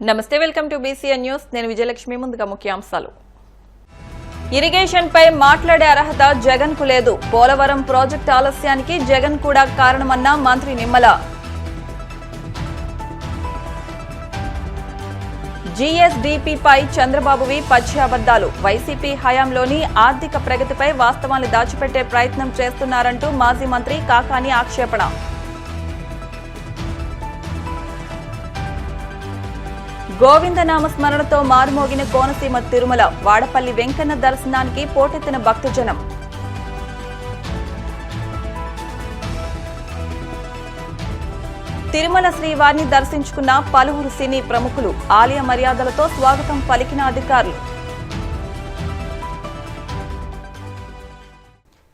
నమస్తే, welcome to BCN news. నేను విజయలక్ష్మి. ముందుగా ముఖ్యాంశాలు. ఇరిగేషన్ పై మాట్లాడే అర్హత జగన్ కు లేదు. పోలవరం ప్రాజెక్టు ఆలస్యానికి జగన్ కూడా కారణమన్న మంత్రి నిమ్మల. జీఎస్డీపీపై చంద్రబాబువి పచ్చి అబద్దాలు. వైసీపీ హయాంలోని ఆర్థిక ప్రగతిపై వాస్తవాన్ని దాచిపెట్టే ప్రయత్నం చేస్తున్నారంటూ మాజీ మంత్రి కాకాని ఆక్షేపణ. గోవిందనామ స్మరణతో మారుమోగిన కోనసీమ తిరుమల. వాడపల్లి వెంకన్న దర్శనానికి పోటెత్తిన భక్తజనం. తిరుమల శ్రీవారిని దర్శించుకున్న పలువురు సినీ ప్రముఖులు. ఆలయ మర్యాదలతో స్వాగతం పలికిన అధికారులు.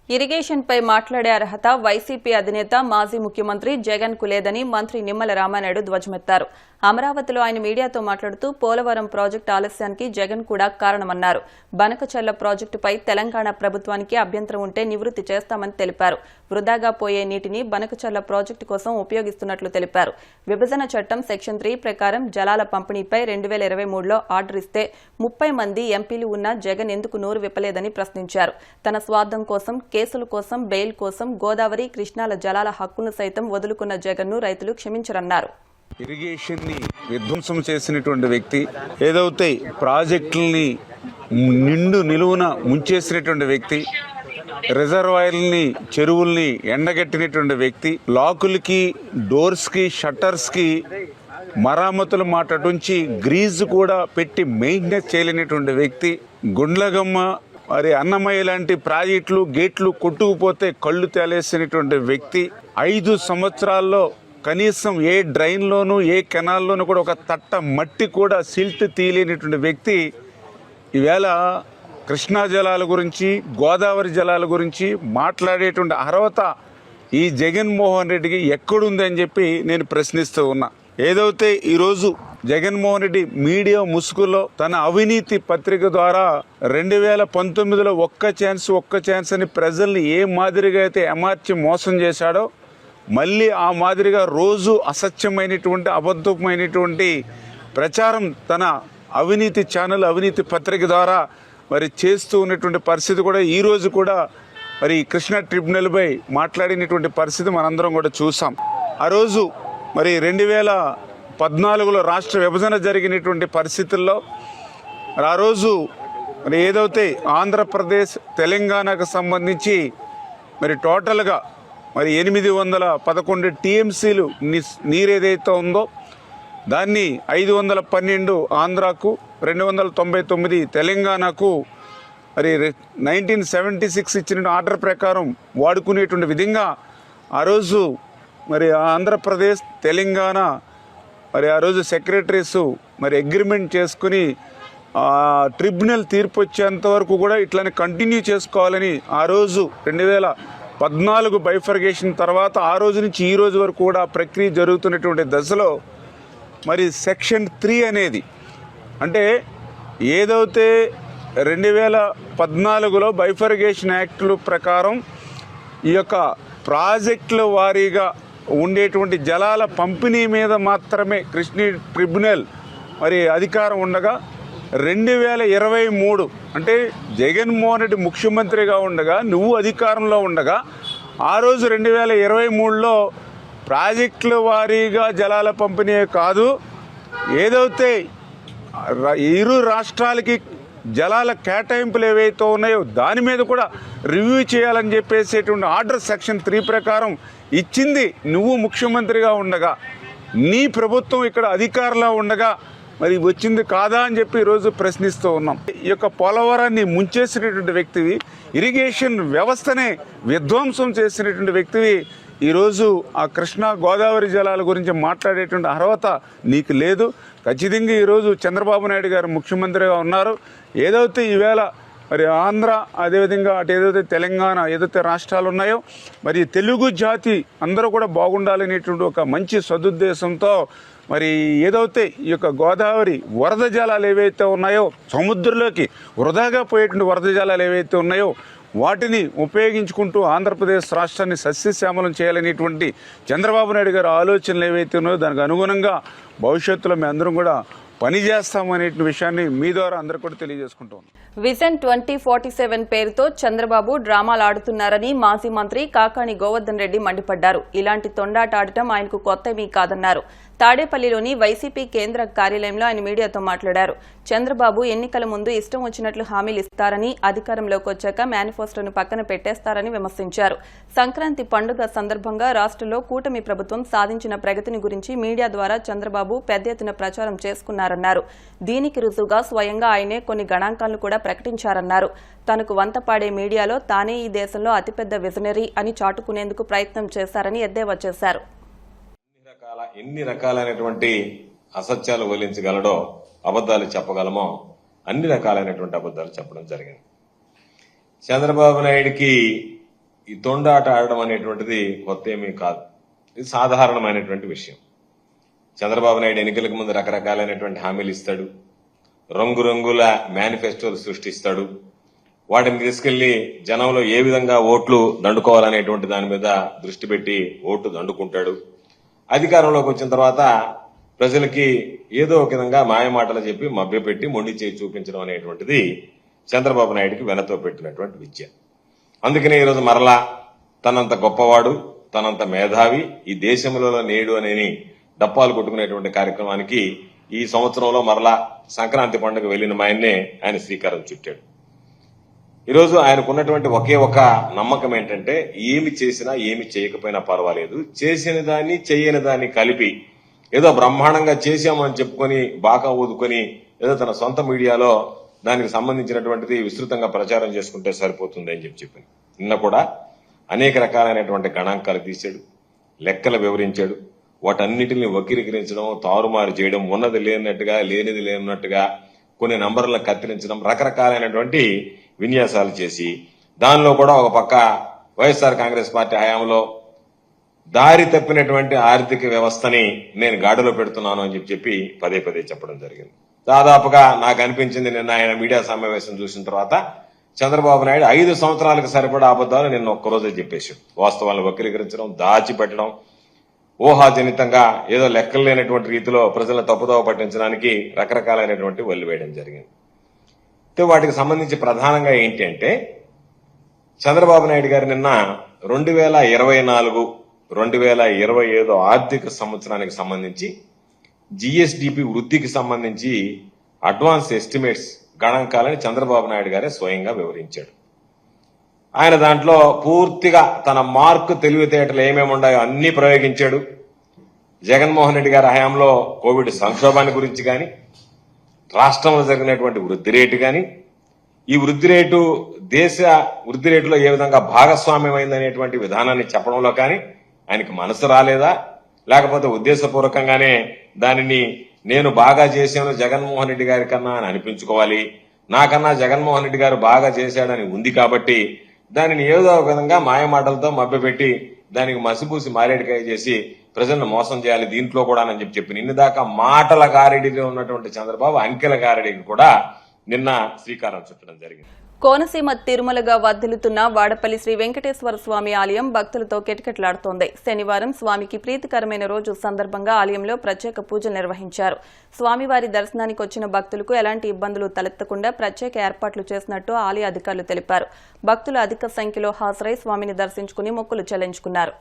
ఇరిగేషన్ పై మాట్లాడే అర్హత వైసీపీ అధినేత మాజీ ముఖ్యమంత్రి జగన్ కు లేదని మంత్రి నిమ్మల రామానాయుడు ధ్వజమెత్తారు. అమరావతిలో ఆయన మీడియాతో మాట్లాడుతూ పోలవరం ప్రాజెక్టు ఆలస్యానికి జగన్ కూడా కారణమన్నారు. బనకచర్ల ప్రాజెక్టుపై తెలంగాణ ప్రభుత్వానికి అభ్యంతరం ఉంటే నివృత్తి చేస్తామని తెలిపారు. వృధాగా పోయే నీటిని బనకచర్ల ప్రాజెక్టు కోసం ఉపయోగిస్తున్నట్లు తెలిపారు. విభజన చట్టం సెక్షన్ 3 ప్రకారం జలాల పంపిణీపై 2023లో ఆర్డర్ ఇస్తే 30 మంది ఎంపీలు ఉన్న జగన్ ఎందుకు నోరు విప్పలేదని ప్రశ్నించారు. తన స్వార్థం కోసం, కేసుల కోసం, బెయిల్ కోసం గోదావరి, కృష్ణాల జలాల హక్కులను సైతం వదులుకున్న జగన్ను రైతులు క్షమించరన్నారు. ఇరిగేషన్ ని విధ్వంసం చేసినటువంటి వ్యక్తి, ఏదైతే ప్రాజెక్టుల్ని నిలువున ముంచేసినటువంటి వ్యక్తి, రిజర్వాయర్లని, చెరువుల్ని ఎండగట్టినటువంటి వ్యక్తి, లాకులకి, డోర్స్ కి, షట్టర్స్ కి మరామతులు మాటటుంచి గ్రీజ్ కూడా పెట్టి మెయింటెనెన్స్ చేయలేనటువంటి వ్యక్తి, గుండ్లగమ్మ మరి అన్నమయ్య లాంటి ప్రాజెక్టులు, గేట్లు కొట్టుకుపోతే కళ్ళు తేలేసినటువంటి వ్యక్తి, 5 సంవత్సరాల్లో కనీసం ఏ డ్రైన్లోనూ ఏ కెనాల్లోనూ కూడా ఒక తట్ట మట్టి కూడా సిల్ట్ తీయలేనటువంటి వ్యక్తి ఈవేళ కృష్ణా జలాల గురించి, గోదావరి జలాల గురించి మాట్లాడేటువంటి అర్హత ఈ జగన్మోహన్ రెడ్డికి ఎక్కడుందని చెప్పి నేను ప్రశ్నిస్తూ ఉన్నా. ఏదైతే ఈరోజు జగన్మోహన్ రెడ్డి మీడియా ముసుగులో తన అవినీతి పత్రిక ద్వారా 2019లో ఒక్క ఛాన్స్ అని ప్రజల్ని ఏ మాదిరిగా అయితే ఏమార్చి మోసం చేశాడో, మళ్ళీ ఆ మాదిరిగా రోజు అసత్యమైనటువంటి, అబద్ధమైనటువంటి ప్రచారం తన అవినీతి ఛానల్, అవినీతి పత్రిక ద్వారా మరి చేస్తూ ఉన్నటువంటి పరిస్థితి కూడా ఈరోజు కూడా మరి కృష్ణా ట్రిబ్యునల్పై మాట్లాడినటువంటి పరిస్థితి మనందరం కూడా చూసాం. ఆ రోజు మరి 2014లో రాష్ట్ర విభజన జరిగినటువంటి పరిస్థితుల్లో ఆ రోజు మరి ఏదైతే ఆంధ్రప్రదేశ్, తెలంగాణకు సంబంధించి మరి టోటల్గా మరి 811 టీఎంసీలు నీరు ఏదైతే ఉందో దాన్ని 512 ఆంధ్రాకు, 299 తెలంగాణకు మరి 1976 ఇచ్చిన ఆర్డర్ ప్రకారం వాడుకునేటువంటి విధంగా ఆ రోజు మరి ఆంధ్రప్రదేశ్, తెలంగాణ మరి ఆ రోజు సెక్రటరీస్ మరి అగ్రిమెంట్ చేసుకుని ట్రిబ్యునల్ తీర్పు వచ్చేంత వరకు కూడా ఇట్లానే కంటిన్యూ చేసుకోవాలని ఆ రోజు 2014 బైఫర్గేషన్ తర్వాత ఆ రోజు నుంచి ఈ రోజు వరకు కూడా ప్రక్రియ జరుగుతున్నటువంటి దశలో మరి సెక్షన్ 3 అనేది, అంటే ఏదైతే 2014లో బైఫర్గేషన్ యాక్టుల ప్రకారం ఈ యొక్క ప్రాజెక్టుల వారీగా ఉండేటువంటి జలాల పంపిణీ మీద మాత్రమే కృష్ణా ట్రిబ్యునల్ మరి అధికారం ఉండగా 2023 అంటే జగన్మోహన్ రెడ్డి ముఖ్యమంత్రిగా ఉండగా, నువ్వు అధికారంలో ఉండగా ఆ రోజు 2023లో ప్రాజెక్టుల వారీగా జలాల పంపిణీ కాదు, ఏదైతే ఇరు రాష్ట్రాలకి జలాల కేటాయింపులు ఏవైతే ఉన్నాయో దాని మీద కూడా రివ్యూ చేయాలని చెప్పేసేటువంటి ఆర్డర్ సెక్షన్ 3 ప్రకారం ఇచ్చింది నువ్వు ముఖ్యమంత్రిగా ఉండగా, నీ ప్రభుత్వం ఇక్కడ అధికారంలో ఉండగా మరి వచ్చింది కాదా అని చెప్పి ఈరోజు ప్రశ్నిస్తూ ఉన్నాం. ఈ యొక్క పోలవరాన్ని ముంచేసినటువంటి వ్యక్తివి, ఇరిగేషన్ వ్యవస్థనే విధ్వంసం చేసినటువంటి వ్యక్తివి ఈరోజు ఆ కృష్ణా, గోదావరి జలాల గురించి మాట్లాడేటువంటి అర్హత నీకు లేదు. ఖచ్చితంగా ఈరోజు చంద్రబాబు నాయుడు గారు ముఖ్యమంత్రిగా ఉన్నారు. ఏదైతే ఈవేళ మరి ఆంధ్ర, అదేవిధంగా అటు ఏదైతే తెలంగాణ, ఏదైతే రాష్ట్రాలు ఉన్నాయో మరి తెలుగు జాతి అందరూ కూడా బాగుండాలనేటువంటి ఒక మంచి సదుద్దేశంతో మరి ఏదైతే ఈ యొక్క గోదావరి వరద జలాలు ఏవైతే ఉన్నాయో, సముద్రంలోకి వృధాగా పోయేటువంటి వరద జలాలు ఏవైతే ఉన్నాయో వాటిని ఉపయోగించుకుంటూ ఆంధ్రప్రదేశ్ రాష్ట్రాన్ని సస్యశ్యామలం చేయాలనేటువంటి చంద్రబాబు నాయుడు గారి ఆలోచనలు ఏవైతే ఉన్నాయో దానికి అనుగుణంగా భవిష్యత్తులో మేము అందరం కూడా పని చేస్తామనే విషయాన్ని మీ ద్వారా అందరూ కూడా తెలియజేసుకుంటాం. విజన్ 2047 పేరుతో చంద్రబాబు డ్రామాలు ఆడుతున్నారని మాజీ మంత్రి కాకాణి గోవర్ధన్ రెడ్డి మండిపడ్డారు. ఇలాంటి తొండాట ఆడటం ఆయనకు కొత్తమీ కాదన్నారు. తాడేపల్లిలోని వైసీపీ కేంద్ర కార్యాలయంలో ఆయన మీడియాతో మాట్లాడారు. చంద్రబాబు ఎన్నికల ముందు ఇష్టం వచ్చినట్లు హామీలు ఇస్తారని, అధికారంలోకి వచ్చాక మేనిఫెస్టోను పక్కన పెట్టేస్తారని విమర్శించారు. సంక్రాంతి పండుగ సందర్భంగా రాష్ట్రంలో కూటమి ప్రభుత్వం సాధించిన ప్రగతిని గురించి మీడియా ద్వారా చంద్రబాబు పెద్ద ఎత్తున ప్రచారం చేసుకున్నారన్నారు. దీనికి రుజువుగా స్వయంగా ఆయనే కొన్ని గణాంకాలను కూడా ప్రకటించారన్నారు. తనకు వంతపాడే మీడియాలో తానే ఈ దేశంలో అతిపెద్ద విజనరీ అని చాటుకునేందుకు ప్రయత్నం చేశారని ఎద్దేవా చేశారు. ఎన్ని రకాలైనటువంటి అసత్యాలు వల్లించగలడో, అబద్దాలు చెప్పగలమో అన్ని రకాలైనటువంటి అబద్దాలు చెప్పడం జరిగింది. చంద్రబాబు నాయుడికి ఈ తొండాట ఆడడం అనేటువంటిది కొత్త ఏమీ కాదు. ఇది సాధారణమైనటువంటి విషయం. చంద్రబాబు నాయుడు ఎన్నికలకు ముందు రకరకాలైనటువంటి హామీలు ఇస్తాడు, రంగురంగుల మేనిఫెస్టోలు సృష్టిస్తాడు. వాటిని తీసుకెళ్లి జనంలో ఏ విధంగా ఓట్లు దండుకోవాలనేటువంటి దాని మీద దృష్టి పెట్టి ఓట్లు దండుకుంటాడు. అధికారంలోకి వచ్చిన తర్వాత ప్రజలకి ఏదో ఒక విధంగా మాయమాటలు చెప్పి మభ్యపెట్టి మొండి చేయి చూపించడం అనేటువంటిది చంద్రబాబు నాయుడికి వెనతో పెట్టినటువంటి విద్య. అందుకనే ఈరోజు మరలా తనంత గొప్పవాడు, తనంత మేధావి, ఈ దేశంలో నేడు అనేని డప్పాలు కొట్టుకునేటువంటి కార్యక్రమానికి ఈ సంవత్సరంలో మరలా సంక్రాంతి పండుగ వెళ్లిన మాయన్నే ఆయన శ్రీకారం చుట్టాడు. ఈరోజు ఆయనకున్నటువంటి ఒకే ఒక నమ్మకం ఏంటంటే, ఏమి చేసినా ఏమి చేయకపోయినా పర్వాలేదు, చేసిన దాన్ని చేయని దాన్ని కలిపి ఏదో బ్రహ్మాండంగా చేశామని చెప్పుకొని బాగా ఊదుకొని ఏదో తన సొంత మీడియాలో దానికి సంబంధించినటువంటిది విస్తృతంగా ప్రచారం చేసుకుంటే సరిపోతుంది అని చెప్పింది. నిన్న కూడా అనేక రకాలైనటువంటి గణాంకాలు తీశాడు, లెక్కలు వివరించాడు. వాటన్నిటిని వక్రీకరించడం, తారుమారు చేయడం, ఉన్నది లేనట్టుగా లేనిది లేనట్టుగా కొన్ని నంబర్లను కత్తిరించడం, రకరకాలైనటువంటి విన్యాసాలు చేసి దానిలో కూడా ఒక పక్క వైఎస్ఆర్ కాంగ్రెస్ పార్టీ హయాంలో దారి తప్పినటువంటి ఆర్థిక వ్యవస్థని నేను గాడిలో పెడుతున్నాను అని చెప్పి పదే పదే చెప్పడం జరిగింది. దాదాపుగా నాకు అనిపించింది నిన్న ఆయన మీడియా సమావేశం చూసిన తర్వాత చంద్రబాబు నాయుడు 5 సంవత్సరాలకు సరిపడా అబద్దాలు నిన్న ఒక్కరోజే చెప్పేశాడు. వాస్తవాలను వక్రీకరించడం, దాచిపెట్టడం, ఊహాజనితంగా ఏదో లెక్కలు లేనటువంటి రీతిలో ప్రజలను తప్పుదోవ పట్టించడానికి రకరకాలైనటువంటి వల్లి వేయడం జరిగింది. వాటికి సంబంధించి ప్రధానంగా ఏంటి అంటే, చంద్రబాబు నాయుడు గారు నిన్న 2024-2025 ఆర్థిక సంవత్సరానికి సంబంధించి జిఎస్డిపి వృద్ధికి సంబంధించి అడ్వాన్స్ ఎస్టిమేట్స్ గణాంకాలని చంద్రబాబు నాయుడు గారే స్వయంగా వివరించాడు. ఆయన దాంట్లో పూర్తిగా తన మార్కు తెలివితేటలు ఏమేమి ఉన్నాయో అన్ని ప్రయోగించాడు. జగన్మోహన్ రెడ్డి గారి హయాంలో కోవిడ్ సంక్షోభాన్ని గురించి కానీ, రాష్ట్రంలో జరిగినటువంటి వృద్ధి రేటు కానీ, ఈ వృద్ధి రేటు దేశ వృద్ధి రేటులో ఏ విధంగా భాగస్వామ్యమైందనేటువంటి విధానాన్ని చెప్పడంలో కానీ ఆయనకి మనసు రాలేదా, లేకపోతే ఉద్దేశపూర్వకంగానే దానిని నేను బాగా చేశాను జగన్మోహన్ రెడ్డి గారి కన్నా అని అనిపించుకోవాలి, నాకన్నా జగన్మోహన్ రెడ్డి గారు బాగా చేశాడని ఉంది కాబట్టి దానిని ఏదో ఒక విధంగా మాయమాటలతో మభ్యపెట్టి దానికి మసిపూసి మారేడికాయ చేసి ప్రజలను మోసం చేయాలి దీంట్లో కూడా అని చెప్పి నిన్న దాకా మాటల గారెడిలో ఉన్నటువంటి చంద్రబాబు అంకెల గారెడికి కూడా నిన్న శ్రీకారం చుట్టడం జరిగింది. కోనసీమ తిరుమలగా వర్ధిల్లుతున్న వాడపల్లి శ్రీ వెంకటేశ్వర స్వామి ఆలయం భక్తులతో కిటకిటలాడుతోంది. శనివారం స్వామికి ప్రీతికరమైన రోజు సందర్భంగా ఆలయంలో ప్రత్యేక పూజలు నిర్వహించారు. స్వామివారి దర్శనానికి వచ్చిన భక్తులకు ఎలాంటి ఇబ్బందులు తలెత్తకుండా ప్రత్యేక ఏర్పాట్లు చేసినట్టు ఆలయ అధికారులు తెలిపారు. భక్తులు అధిక సంఖ్యలో హాజరై స్వామిని దర్శించుకుని మొక్కులు చెల్లించుకున్నారు.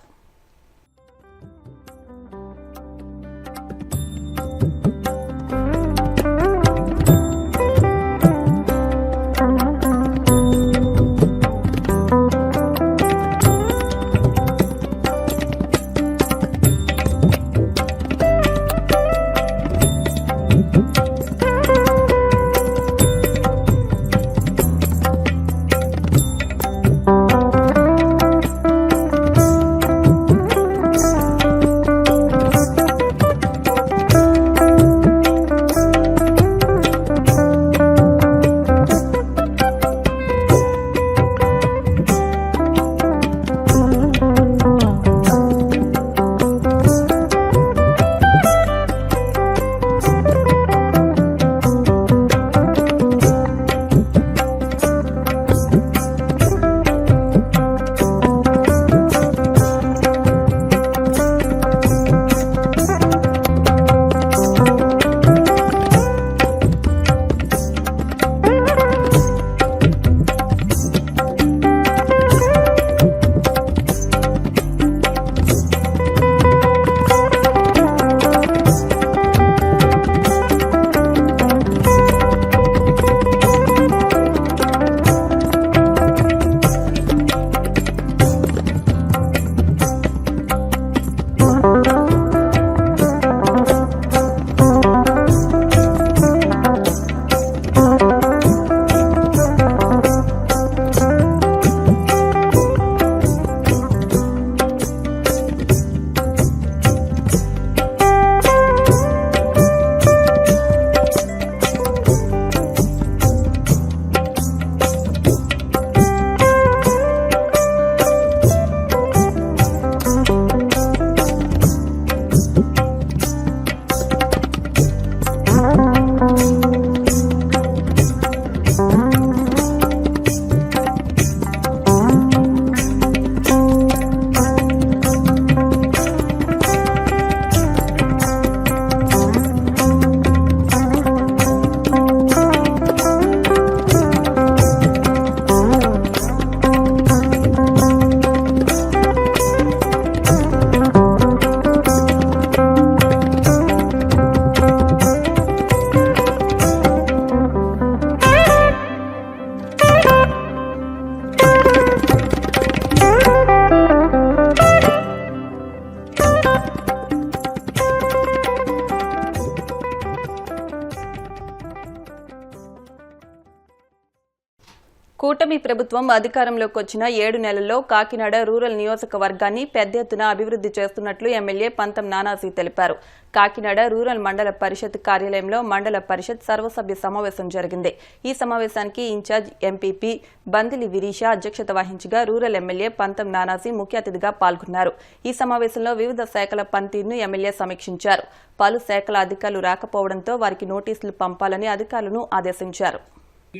కూటమి ప్రభుత్వం అధికారంలోకి వచ్చిన 7 నెలల్లో కాకినాడ రూరల్ నియోజకవర్గాన్ని పెద్ద ఎత్తున అభివృద్ధి చేస్తున్నట్లు ఎమ్మెల్యే పంతం నానాజీ తెలిపారు. కాకినాడ రూరల్ మండల పరిషత్ కార్యాలయంలో మండల పరిషత్ సర్వసభ్య సమావేశం జరిగింది. ఈ సమావేశానికి ఇన్ఛార్జ్ ఎంపీపీ బందిలి విరీష అధ్యక్షత వహించగా రూరల్ ఎమ్మెల్యే పంతం నానాజీ ముఖ్య అతిథిగా పాల్గొన్నారు. ఈ సమావేశంలో వివిధ శాఖల పనితీరును ఎమ్మెల్యే సమీక్షించారు. పలు శాఖల అధికారులు రాకపోవడంతో వారికి నోటీసులు పంపాలని అధికారులను ఆదేశించారు.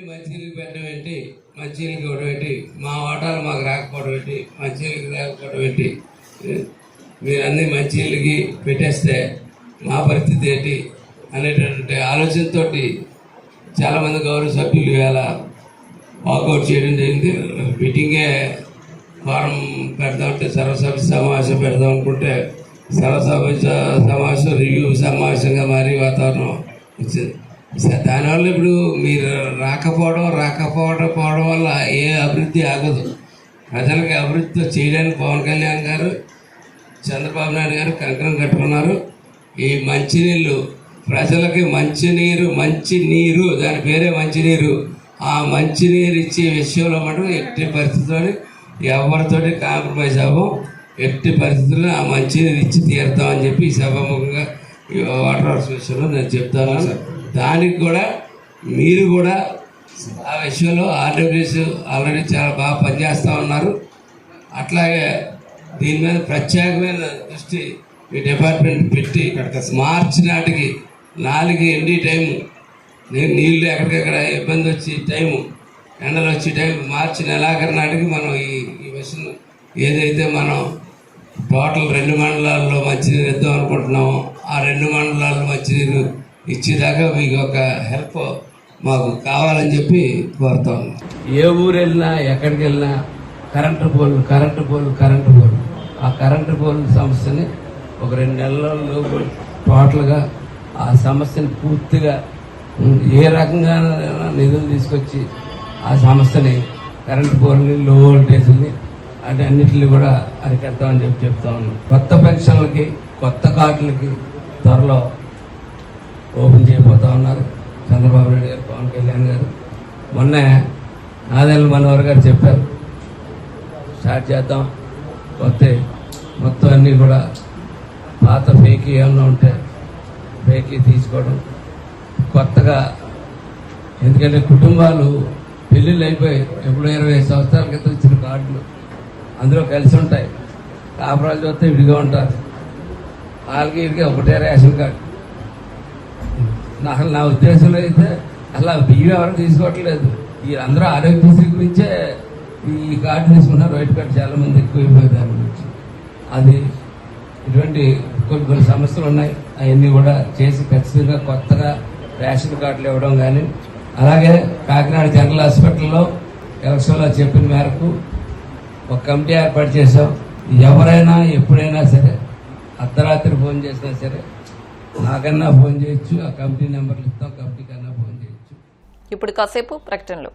మంచినీళ్ళకి పెట్టడం ఏంటి, మంచినీళ్ళకి ఇవ్వడం ఏంటి, మా వాటాలు మాకు రాకపోవడం ఏంటి, మంచినీళ్ళకి రాకపోవడం ఏంటి, మీరు అన్ని మంచినీళ్ళకి పెట్టేస్తే మా పరిస్థితి ఏంటి అనేటటువంటి ఆలోచనతో చాలామంది గౌరవ సభ్యులు ఇలా వాకౌట్ చేయడం జరిగింది. మీటింగే ఫారం పెడదామంటే సర్వసభ్య సమావేశం పెడదాం అనుకుంటే సర్వసభ్య సమావేశం రివ్యూ సమావేశంగా మారి వాతావరణం వచ్చింది. దానివల్ల ఇప్పుడు మీరు రాకపోవడం వల్ల ఏ అభివృద్ధి ఆగదు. ప్రజలకి అభివృద్ధి చేయడానికి పవన్ కళ్యాణ్ గారు, చంద్రబాబు నాయుడు గారు కంకణం కట్టుకున్నారు. ఈ మంచినీళ్ళు ప్రజలకి మంచినీరు దాని పేరే మంచినీరు. ఆ మంచినీరు ఇచ్చే విషయంలో మటు ఎట్టి పరిస్థితుల్లో ఎవరితోటి కాంప్రమైజ్ అవ్వం. ఎట్టి పరిస్థితుల్లో ఆ మంచినీరు ఇచ్చి తీరుతామని చెప్పి ఈ సభాముఖంగా వాటర్ వర్క్స్ విషయంలో నేను చెప్తాను. దానికి కూడా మీరు కూడా ఆ విషయంలో ఆర్డబ్ల్యూఎస్ ఆల్రెడీ చాలా బాగా పనిచేస్తూ ఉన్నారు. అట్లాగే దీని మీద ప్రత్యేకమైన దృష్టి మీ డిపార్ట్మెంట్ పెట్టి మార్చి నాటికి 4 ఎండి టైము, నీళ్ళు ఎక్కడికెక్కడ ఇబ్బంది వచ్చి టైము, ఎండలు వచ్చే టైం మార్చి నెలాఖరు నాటికి మనం ఈ విషయం ఏదైతే మనం టోటల్ 2 మండలాల్లో మంచినీరు ఇద్దాం అనుకుంటున్నామో ఆ 2 మండలాల్లో మంచినీరు ఇచ్చేదాకా మీకు ఒక హెల్ప్ మాకు కావాలని చెప్పి కోరుతాం. ఏ ఊరు వెళ్ళినా ఎక్కడికి వెళ్ళినా కరెంటు పోల్ ఆ కరెంటు పోల్ సమస్యని ఒక 2 నెలల్లో టోటల్గా ఆ సమస్యని పూర్తిగా ఏ రకంగా నిధులు తీసుకొచ్చి ఆ సమస్యని కరెంటు పోల్ని లో వోల్టేజ్ని అంటే అన్నింటినీ కూడా అరికెడతామని చెప్పి చెప్తా ఉన్నాం. కొత్త పెన్షన్లకి కొత్త కార్డులకి త్వరలో ఓపెన్ చేయబోతా ఉన్నారు చంద్రబాబు నాయుడు గారు, పవన్ కళ్యాణ్ గారు. మొన్నే నాదెళ్ల మనోహర్ గారు చెప్పారు స్టార్ట్ చేద్దాం, మొత్తం అన్నీ కూడా పాత ఫేకీ ఏమన్నా ఉంటే ఫేకీ తీసుకోవడం కొత్తగా. ఎందుకంటే కుటుంబాలు పెళ్ళిళ్ళు అయిపోయి ఎప్పుడో 25 సంవత్సరాల క్రితం ఇచ్చిన కార్డులు అందులో కలిసి ఉంటాయి. కాపురాలు చూస్తే విడిగా ఉంటారు. వాళ్ళకి వీడికి ఒకటే రేషన్ కార్డు. నా ఉద్దేశంలో అయితే అలా బియ్యం ఎవరు తీసుకోవట్లేదు. వీళ్ళందరూ ఆరోగ్యశ్రీ గురించే ఈ కార్డు తీసుకున్నారు. వైట్ కార్డు చాలా మంది ఎక్కువైపోయి దాని గురించి. అది ఇటువంటి కొన్ని సమస్యలు ఉన్నాయి. అవన్నీ కూడా చేసి ఖచ్చితంగా కొత్తగా రేషన్ కార్డులు ఇవ్వడం కానీ, అలాగే కాకినాడ జనరల్ హాస్పిటల్లో ఎలక్షన్లో చెప్పిన మేరకు ఒక కమిటీ ఏర్పాటు చేసాం. ఎవరైనా ఎప్పుడైనా సరే అర్ధరాత్రి ఫోన్ చేసినా సరే నాకన్నా ఫోన్ చేయొచ్చు. ఆ కమిటీ నెంబర్లు ఇస్తాం, కమిటీ కన్నా ఫోన్ చేయొచ్చు. ఇప్పుడు కాసేపు ప్రకటనలు.